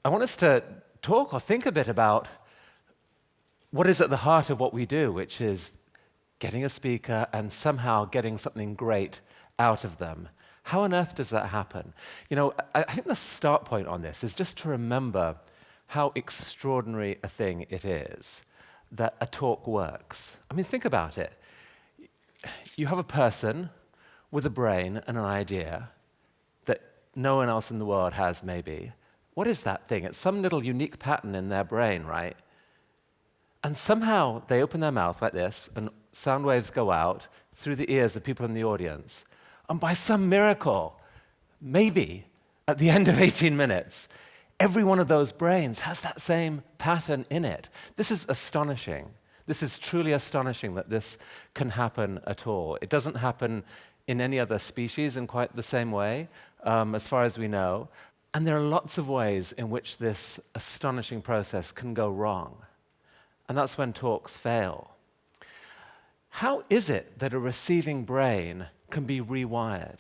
I want us to talk or think a bit about what is at the heart of what we do, which is getting a speaker and somehow getting something great out of them. How on earth does that happen? I think the start point on this is just to remember how extraordinary a thing it is that a talk works. I mean, think about it. You have a person with a brain and an idea that no one else in the world has, maybe. What is that thing? It's some little unique pattern in their brain, right? And somehow they open their mouth like this, and sound waves go out through the ears of people in the audience. And by some miracle, maybe at the end of 18 minutes, every one of those brains has that same pattern in it. This is astonishing. This is truly astonishing that this can happen at all. It doesn't happen in any other species in quite the same way, as far as we know. And there are lots of ways in which this astonishing process can go wrong. And that's when talks fail. How is it that a receiving brain can be rewired?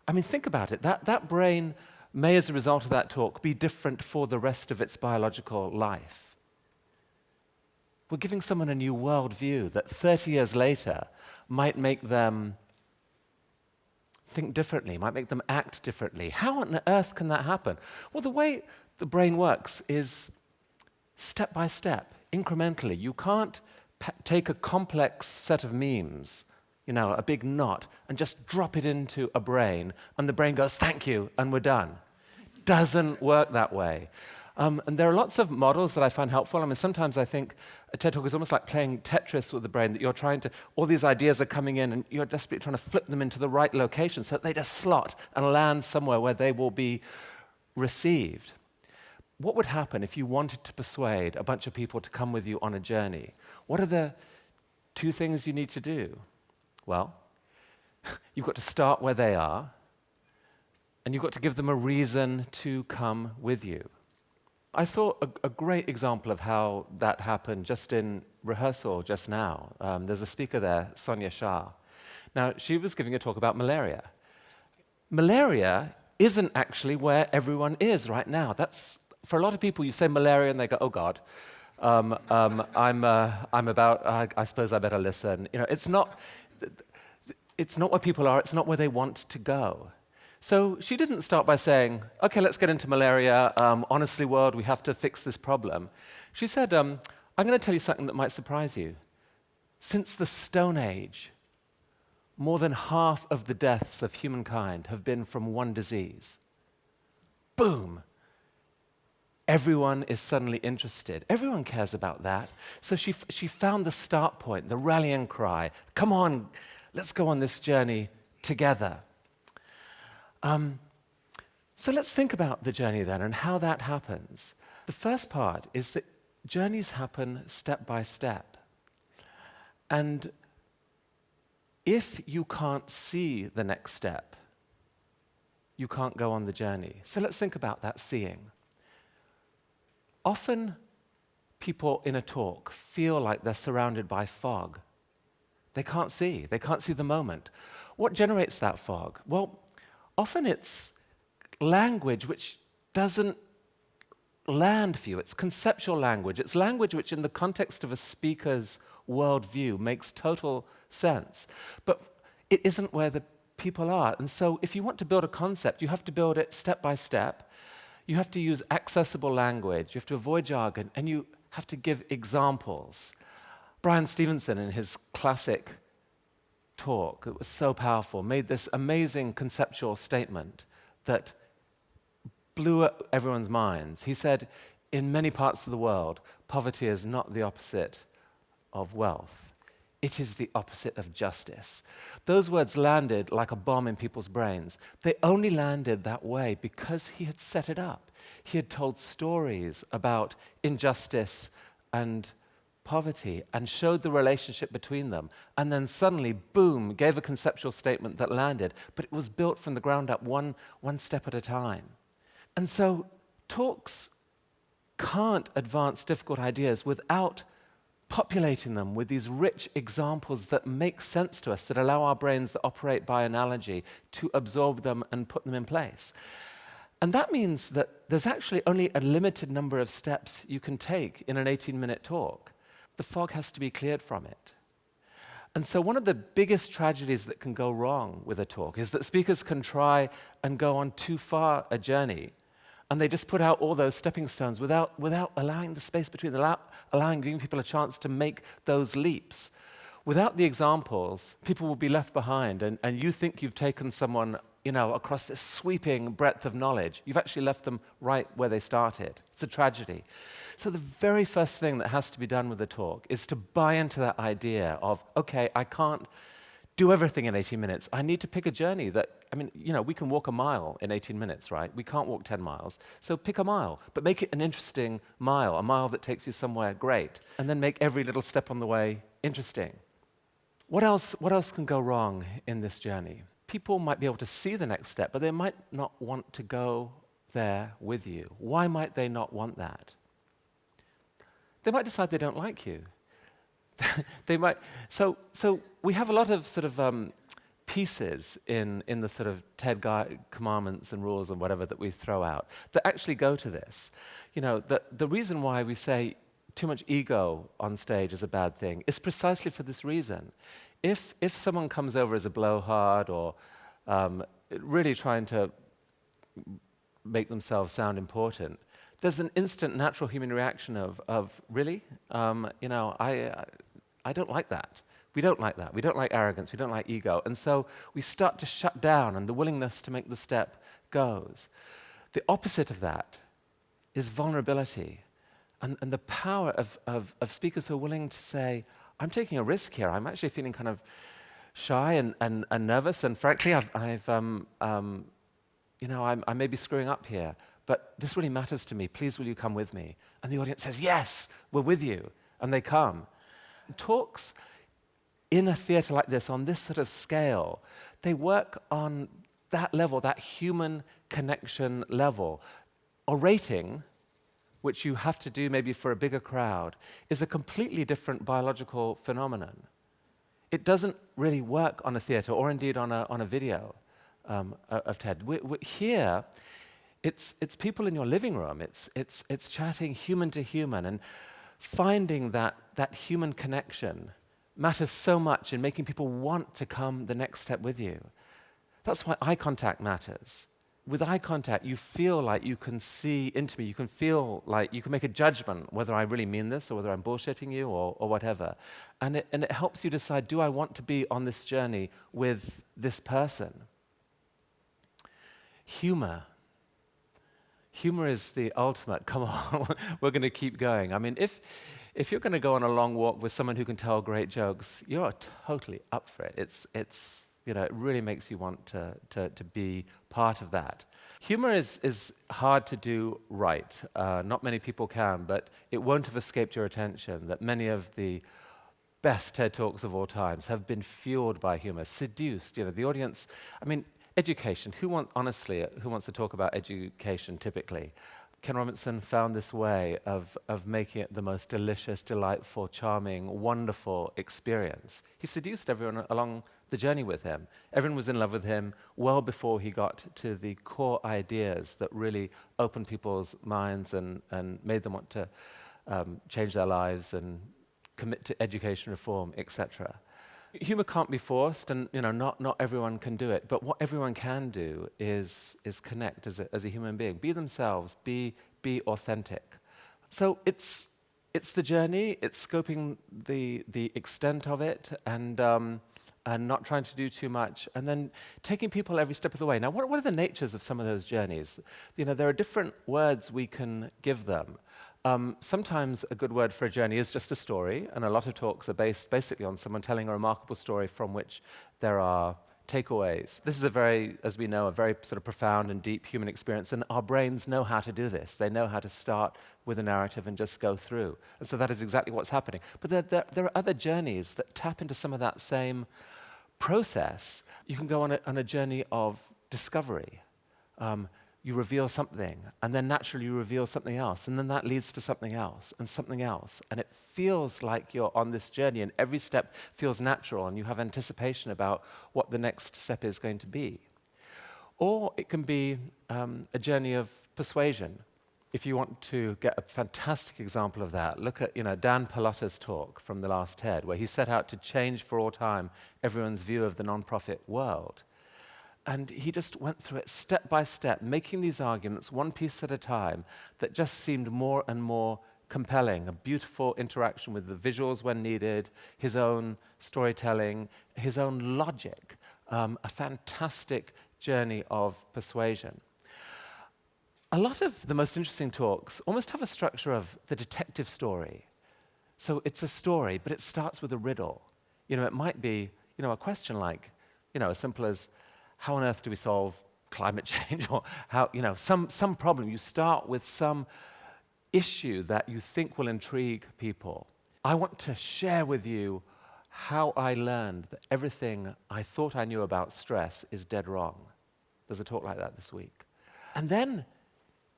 I mean, think about it. That brain may, as a result of that talk, be different for the rest of its biological life. We're giving someone a new worldview that 30 years later might make them think differently, might make them act differently. How on earth can that happen? Well, the way the brain works is step by step, incrementally. You can't take a complex set of memes, a big knot, and just drop it into a brain, and the brain goes, thank you, and we're done. Doesn't work that way. And there are lots of models that I find helpful. I mean, sometimes I think a TED Talk is almost like playing Tetris with the brain, that you're trying to, all these ideas are coming in, and you're desperately trying to flip them into the right location so that they just slot and land somewhere where they will be received. What would happen if you wanted to persuade a bunch of people to come with you on a journey? What are the two things you need to do? Well, you've got to start where they are, and you've got to give them a reason to come with you. I saw a great example of how that happened just in rehearsal just now. There's a speaker there, Sonia Shah. Now, she was giving a talk about malaria. Malaria isn't actually where everyone is right now. That's, for a lot of people, you say malaria and they go, oh God, I suppose I better listen. It's not where people are, it's not where they want to go. So she didn't start by saying, okay, let's get into malaria. Honestly, world, we have to fix this problem. She said, I'm going to tell you something that might surprise you. Since the Stone Age, more than half of the deaths of humankind have been from one disease. Boom! Everyone is suddenly interested. Everyone cares about that. So she found the start point, the rallying cry. Come on, let's go on this journey together. So let's think about the journey then and how that happens. The first part is that journeys happen step by step. And if you can't see the next step, you can't go on the journey. So let's think about that seeing. Often, people in a talk feel like they're surrounded by fog. They can't see the moment. What generates that fog? Well, often it's language which doesn't land for you. It's conceptual language. It's language which, in the context of a speaker's worldview, makes total sense. But it isn't where the people are. And so if you want to build a concept, you have to build it step by step. You have to use accessible language. You have to avoid jargon. And you have to give examples. Brian Stevenson, in his classic talk, it was so powerful, made this amazing conceptual statement that blew everyone's minds. He said, in many parts of the world, poverty is not the opposite of wealth. It is the opposite of justice. Those words landed like a bomb in people's brains. They only landed that way because he had set it up. He had told stories about injustice and poverty and showed the relationship between them, and then suddenly, boom, gave a conceptual statement that landed, but it was built from the ground up one step at a time. And so talks can't advance difficult ideas without populating them with these rich examples that make sense to us, that allow our brains that operate by analogy to absorb them and put them in place. And that means that there's actually only a limited number of steps you can take in an 18-minute talk. The fog has to be cleared from it. And so one of the biggest tragedies that can go wrong with a talk is that speakers can try and go on too far a journey, and they just put out all those stepping stones without allowing the space between, giving people a chance to make those leaps. Without the examples, people will be left behind, and you think you've taken someone across this sweeping breadth of knowledge. You've actually left them right where they started. It's a tragedy. So the very first thing that has to be done with a talk is to buy into that idea of, okay, I can't do everything in 18 minutes. I need to pick a journey that, we can walk a mile in 18 minutes, right? We can't walk 10 miles. So pick a mile, but make it an interesting mile, a mile that takes you somewhere great, and then make every little step on the way interesting. What else can go wrong in this journey? People might be able to see the next step, but they might not want to go there with you. Why might they not want that? They might decide they don't like you. They might. So we have a lot of sort of pieces in the sort of TED commandments and rules and whatever that we throw out that actually go to this. The reason why we say too much ego on stage is a bad thing is precisely for this reason. If someone comes over as a blowhard or really trying to make themselves sound important, there's an instant natural human reaction of really? I don't like that. We don't like that. We don't like arrogance. We don't like ego. And so we start to shut down, and the willingness to make the step goes. The opposite of that is vulnerability. And the power of speakers who are willing to say, I'm taking a risk here. I'm actually feeling kind of shy and nervous, and frankly, I may be screwing up here, but this really matters to me. Please, will you come with me? And the audience says, yes, we're with you, and they come. Talks in a theater like this, on this sort of scale, they work on that level, that human connection level. Orating, which you have to do maybe for a bigger crowd, is a completely different biological phenomenon. It doesn't really work on a theater or indeed on a video of TED. Here, it's people in your living room. It's chatting human to human, and finding that human connection matters so much in making people want to come the next step with you. That's why eye contact matters. With eye contact, you feel like you can see into me. You can feel like you can make a judgment whether I really mean this or whether I'm bullshitting you or whatever. And it helps you decide, do I want to be on this journey with this person? Humor. Humor is the ultimate. Come on, we're going to keep going. If you're going to go on a long walk with someone who can tell great jokes, you're totally up for it. It really makes you want to be part of that. Humor is hard to do right. Not many people can, but it won't have escaped your attention that many of the best TED Talks of all times have been fueled by humor, seduced. The audience, education. Who wants to talk about education typically? Ken Robinson found this way of making it the most delicious, delightful, charming, wonderful experience. He seduced everyone along the journey with him. Everyone was in love with him well before he got to the core ideas that really opened people's minds and made them want to change their lives and commit to education reform, etc. Humor can't be forced, and not everyone can do it. But what everyone can do is connect as a human being, be themselves, be authentic. So it's the journey. It's scoping the extent of it, and not trying to do too much, and then taking people every step of the way. Now, what are the natures of some of those journeys? There are different words we can give them. Sometimes a good word for a journey is just a story, and a lot of talks are based basically on someone telling a remarkable story from which there are takeaways. This is as we know, a very sort of profound and deep human experience, and our brains know how to do this. They know how to start with a narrative and just go through. And so that is exactly what's happening. But there are other journeys that tap into some of that same process. You can go on a journey of discovery. You reveal something, and then naturally you reveal something else, and then that leads to something else, and it feels like you're on this journey, and every step feels natural, and you have anticipation about what the next step is going to be. Or it can be a journey of persuasion. If you want to get a fantastic example of that, look at Dan Pallotta's talk from the last TED, where he set out to change for all time everyone's view of the nonprofit world. And he just went through it step by step, making these arguments one piece at a time that just seemed more and more compelling, a beautiful interaction with the visuals when needed, his own storytelling, his own logic, a fantastic journey of persuasion. A lot of the most interesting talks almost have a structure of the detective story. So it's a story, but it starts with a riddle. It might be a question like, as simple as, how on earth do we solve climate change? Or how, some problem. You start with some issue that you think will intrigue people. I want to share with you how I learned that everything I thought I knew about stress is dead wrong. There's a talk like that this week. And then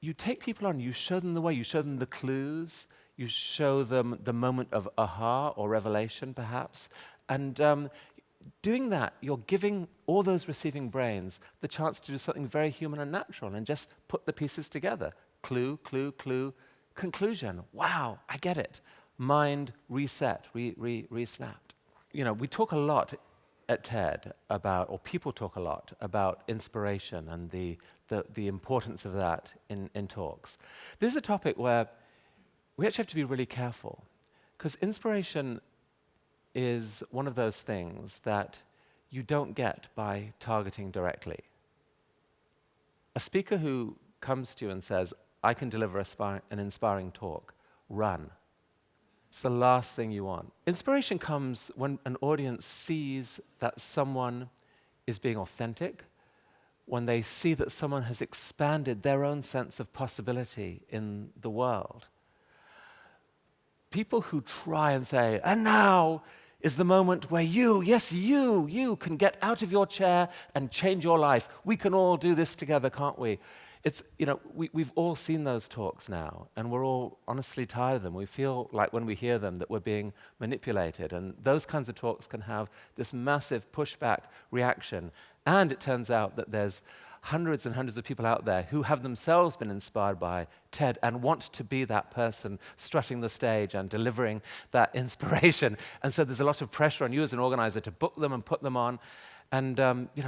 you take people on, you show them the way, you show them the clues, you show them the moment of aha or revelation, perhaps. And doing that, you're giving all those receiving brains the chance to do something very human and natural and just put the pieces together. Clue, clue, clue, conclusion. Wow, I get it. Mind reset, re-snapped. We talk a lot at TED about, or people talk a lot about inspiration and the importance of that in talks. This is a topic where we actually have to be really careful, because inspiration is one of those things that you don't get by targeting directly. A speaker who comes to you and says, I can deliver an inspiring talk, run. It's the last thing you want. Inspiration comes when an audience sees that someone is being authentic, when they see that someone has expanded their own sense of possibility in the world. People who try and say, and now is the moment where you can get out of your chair and change your life. We can all do this together, can't we? It's, we've all seen those talks now, and we're all honestly tired of them. We feel like when we hear them that we're being manipulated, and those kinds of talks can have this massive pushback reaction. And it turns out that there's hundreds and hundreds of people out there who have themselves been inspired by TED and want to be that person strutting the stage and delivering that inspiration. And so there's a lot of pressure on you as an organizer to book them and put them on, and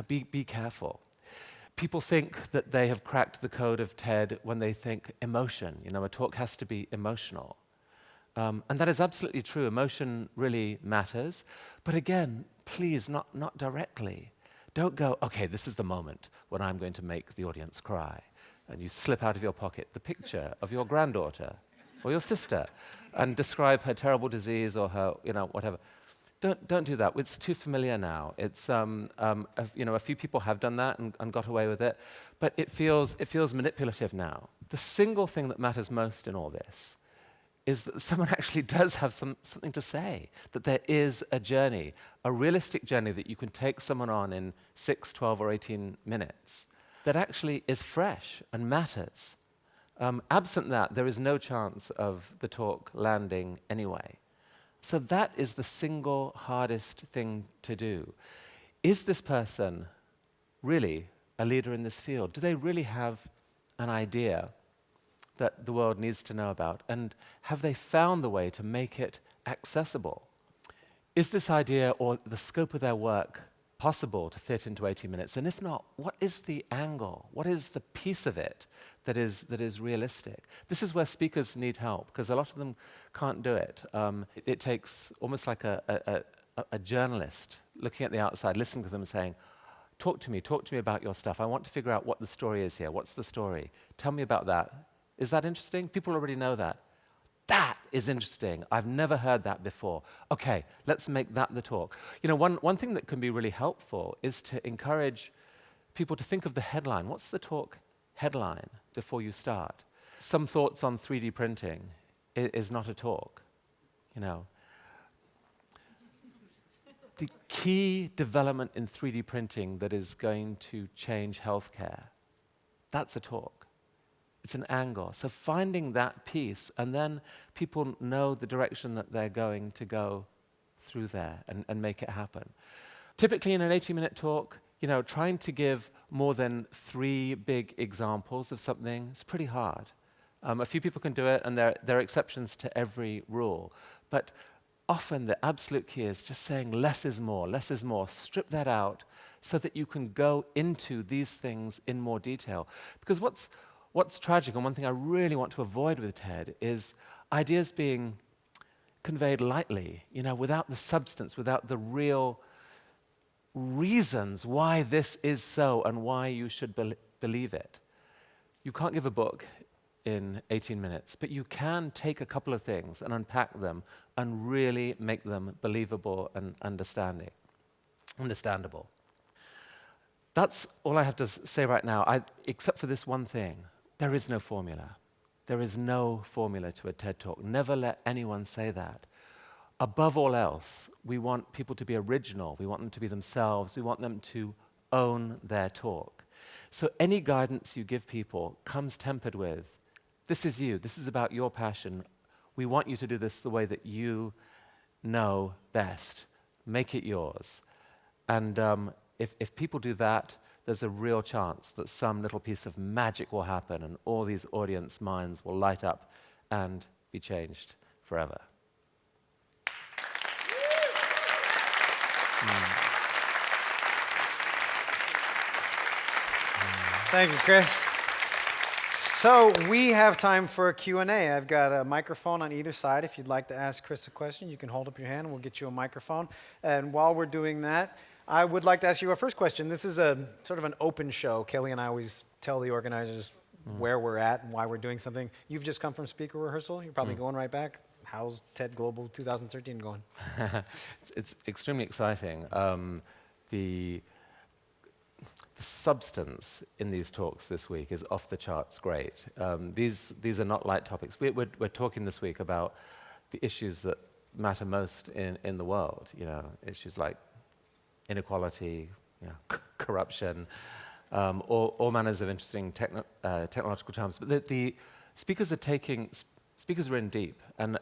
be careful. People think that they have cracked the code of TED when they think emotion. A talk has to be emotional. And that is absolutely true. Emotion really matters. But again, please, not directly. Don't go, okay, this is the moment when I'm going to make the audience cry. And you slip out of your pocket the picture of your granddaughter or your sister and describe her terrible disease or her, whatever. Don't do that. It's too familiar now. It's a few people have done that and got away with it, but it feels manipulative now. The single thing that matters most in all this is that someone actually does have something to say, that there is a journey, a realistic journey that you can take someone on in 6, 12, or 18 minutes that actually is fresh and matters. Absent that, there is no chance of the talk landing anyway. So that is the single hardest thing to do. Is this person really a leader in this field? Do they really have an idea that the world needs to know about? And have they found the way to make it accessible? Is this idea or the scope of their work possible to fit into 80 minutes? And if not, what is the angle? What is the piece of it that is realistic? This is where speakers need help, because a lot of them can't do it. It takes almost like a journalist looking at the outside, listening to them and saying, talk to me about your stuff. I want to figure out what the story is here. What's the story? Tell me about that. Is that interesting? People already know that. That is interesting. I've never heard that before. Okay, let's make that the talk. One thing that can be really helpful is to encourage people to think of the headline. What's the talk headline before you start? Some thoughts on 3D printing is not a talk. The key development in 3D printing that is going to change healthcare, that's a talk. It's an angle. So finding that piece, and then people know the direction that they're going to go through there and make it happen. Typically in an 80-minute talk, trying to give more than 3 big examples of something is pretty hard. A few people can do it, and there are exceptions to every rule. But often the absolute key is just saying less is more, less is more. Strip that out so that you can go into these things in more detail. Because what's tragic, and one thing I really want to avoid with TED, is ideas being conveyed lightly, without the substance, without the real reasons why this is so and why you should believe it. You can't give a book in 18 minutes, but you can take a couple of things and unpack them and really make them believable and understandable. That's all I have to say right now, except for this one thing. There is no formula. There is no formula to a TED Talk. Never let anyone say that. Above all else, we want people to be original. We want them to be themselves. We want them to own their talk. So any guidance you give people comes tempered with, this is you. This is about your passion. We want you to do this the way that you know best. Make it yours. And if people do that, there's a real chance that some little piece of magic will happen and all these audience minds will light up and be changed forever. Thank you, Chris. So we have time for a Q&A. I've got a microphone on either side. If you'd like to ask Chris a question, you can hold up your hand and we'll get you a microphone. And while we're doing that, I would like to ask you our first question. This is a sort of an open show. Kelly and I always tell the organizers where we're at and why we're doing something. You've just come from speaker rehearsal. You're probably going right back. How's TEDGlobal 2013 going? It's extremely exciting. The substance in these talks this week is off the charts great. These are not light topics. We're talking this week about the issues that matter most in the world. Issues like inequality, corruption, all manners of interesting technological terms. But the speakers are in deep, and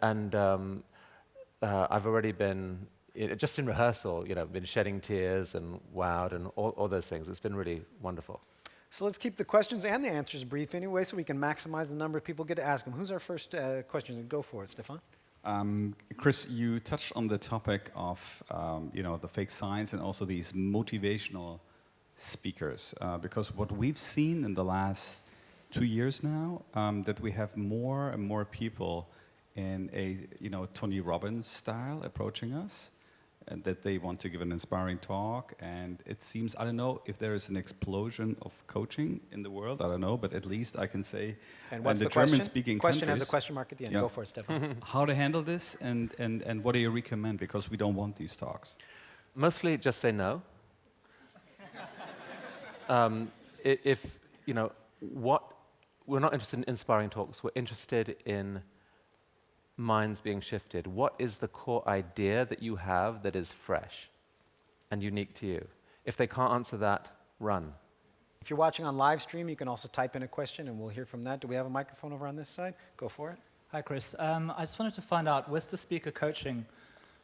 I've already been, just in rehearsal, been shedding tears and wowed and all those things. It's been really wonderful. So let's keep the questions and the answers brief anyway, so we can maximize the number of people who get to ask them. Who's our first question? Go for it, Stefan. Chris, you touched on the topic of the fake science and also these motivational speakers, because what we've seen in the last 2 years now, that we have more and more people in a Tony Robbins style approaching us, and that they want to give an inspiring talk. And it seems, I don't know if there is an explosion of coaching in the world, I don't know, but at least I can say, and what's the German-speaking countries, question has a question mark at the end. Go for it, Stefan. How to handle this, and what do you recommend? Because we don't want these talks. Mostly just say no. We're not interested in inspiring talks, we're interested in minds being shifted. What is the core idea that you have that is fresh and unique to you? If they can't answer that, run. If you're watching on live stream, you can also type in a question and we'll hear from that. Do we have a microphone over on this side? Go for it. Hi, Chris. I just wanted to find out, with the speaker coaching,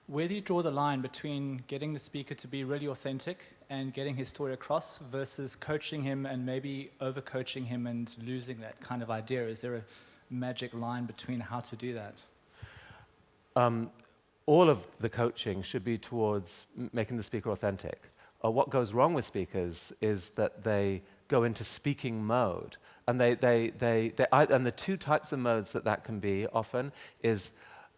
where do you draw the line between getting the speaker to be really authentic and getting his story across versus coaching him and maybe over-coaching him and losing that kind of idea? Is there a magic line between how to do that? All of the coaching should be towards making the speaker authentic. What goes wrong with speakers is that they go into speaking mode, and and the two types of modes that can be often is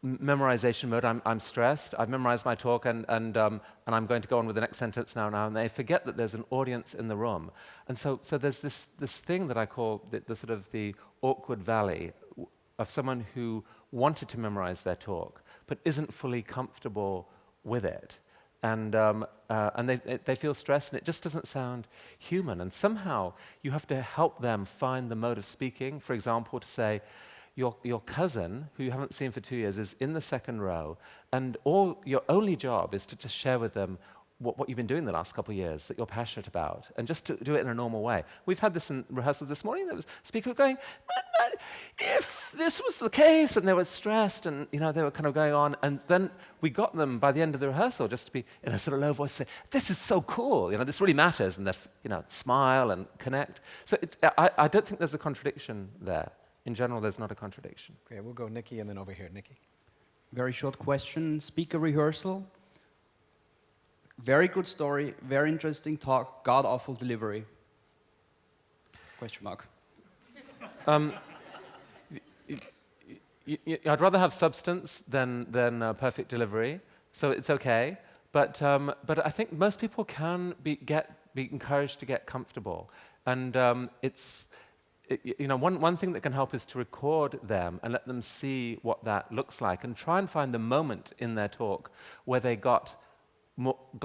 memorization mode. I'm stressed. I've memorized my talk, and I'm going to go on with the next sentence now, and they forget that there's an audience in the room, and so there's this thing that I call the sort of the awkward valley of someone who wanted to memorize their talk but isn't fully comfortable with it, and they feel stressed, and it just doesn't sound human. And somehow you have to help them find the mode of speaking. For example, to say, your cousin, who you haven't seen for 2 years, is in the second row, and your only job is to just share with them what you've been doing the last couple of years that you're passionate about, and just to do it in a normal way. We've had this in rehearsals this morning. There was a speaker going, if this was the case, and they were stressed, and they were kind of going on, and then we got them by the end of the rehearsal just to be in a sort of low voice, say, this is so cool, this really matters, and they smile and connect. So I don't think there's a contradiction there. In general, there's not a contradiction. Great, we'll go Nikki and then over here. Nikki. Very short question. Speaker rehearsal. Very good story, very interesting talk, god-awful delivery. Question mark. I'd rather have substance than perfect delivery, so it's okay. But I think most people can be encouraged to get comfortable, and one thing that can help is to record them and let them see what that looks like, and try and find the moment in their talk where they got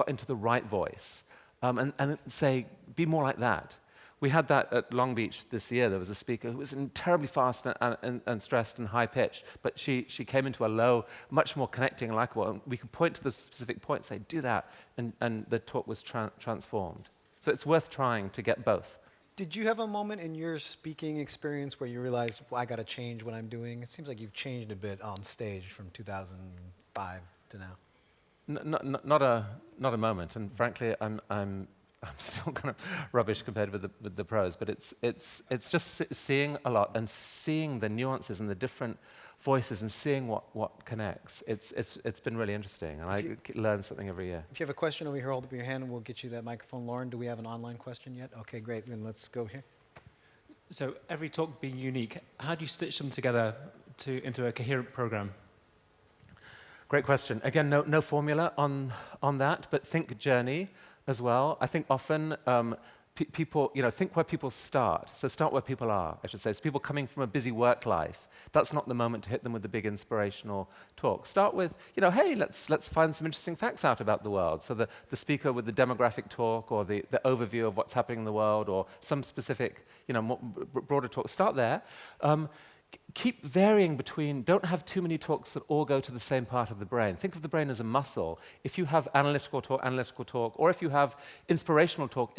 into the right voice, and say, be more like that. We had that at Long Beach this year. There was a speaker who was terribly fast and stressed and high-pitched, but she came into a low, much more connecting and likable, and we could point to the specific point, say, do that, and the talk was transformed. So it's worth trying to get both. Did you have a moment in your speaking experience where you realized, I got to change what I'm doing? It seems like you've changed a bit on stage from 2005 to now. Not a moment, and frankly, I'm still kind of rubbish compared with the pros. But it's just seeing a lot and seeing the nuances and the different voices and seeing what connects. It's been really interesting, and I learn something every year. If you have a question over here, hold up your hand, and we'll get you that microphone. Lauren, do we have an online question yet? Okay, great. Then let's go here. So every talk being unique, how do you stitch them together into a coherent program? Great question. Again, no formula on that, but think journey as well. I think often people, think where people start. So start where people are, I should say. So people coming from a busy work life, that's not the moment to hit them with the big inspirational talk. Start with, hey, let's find some interesting facts out about the world. So the speaker with the demographic talk, or the overview of what's happening in the world, or some specific, more broader talk. Start there. Keep varying between, don't have too many talks that all go to the same part of the brain. Think of the brain as a muscle. If you have analytical talk, or if you have inspirational talk,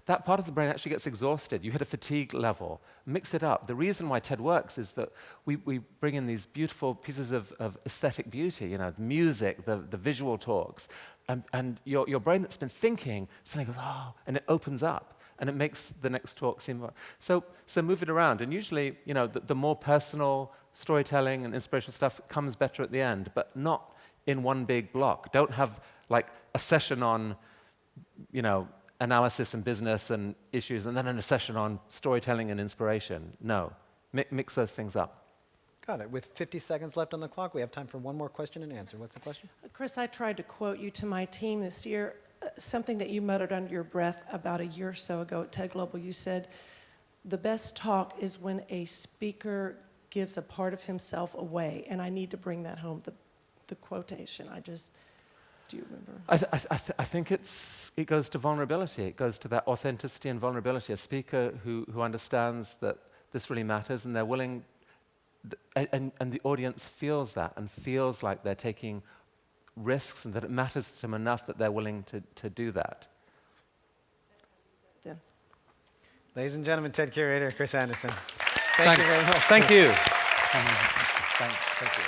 that part of the brain actually gets exhausted. You hit a fatigue level. Mix it up. The reason why TED works is that we bring in these beautiful pieces of aesthetic beauty, the music, the visual talks, and your brain that's been thinking suddenly goes, oh, and it opens up. And it makes the next talk seem more. So move it around. And usually, the more personal storytelling and inspirational stuff comes better at the end, but not in one big block. Don't have like a session on, analysis and business and issues, and then a session on storytelling and inspiration. No, mix those things up. Got it. With 50 seconds left on the clock, we have time for one more question and answer. What's the question? Chris, I tried to quote you to my team this year. Something that you muttered under your breath about a year or so ago at TEDGlobal. You said, the best talk is when a speaker gives a part of himself away, and I need to bring that home, the quotation. Do you remember? I think it goes to vulnerability. It goes to that authenticity and vulnerability. A speaker who understands that this really matters, and they're willing, and the audience feels that, and feels like they're taking risks, and that it matters to them enough that they're willing to do that. Then. Ladies and gentlemen, TED Curator Chris Anderson. Thanks. You very much. Thank you. Thanks. Thank you.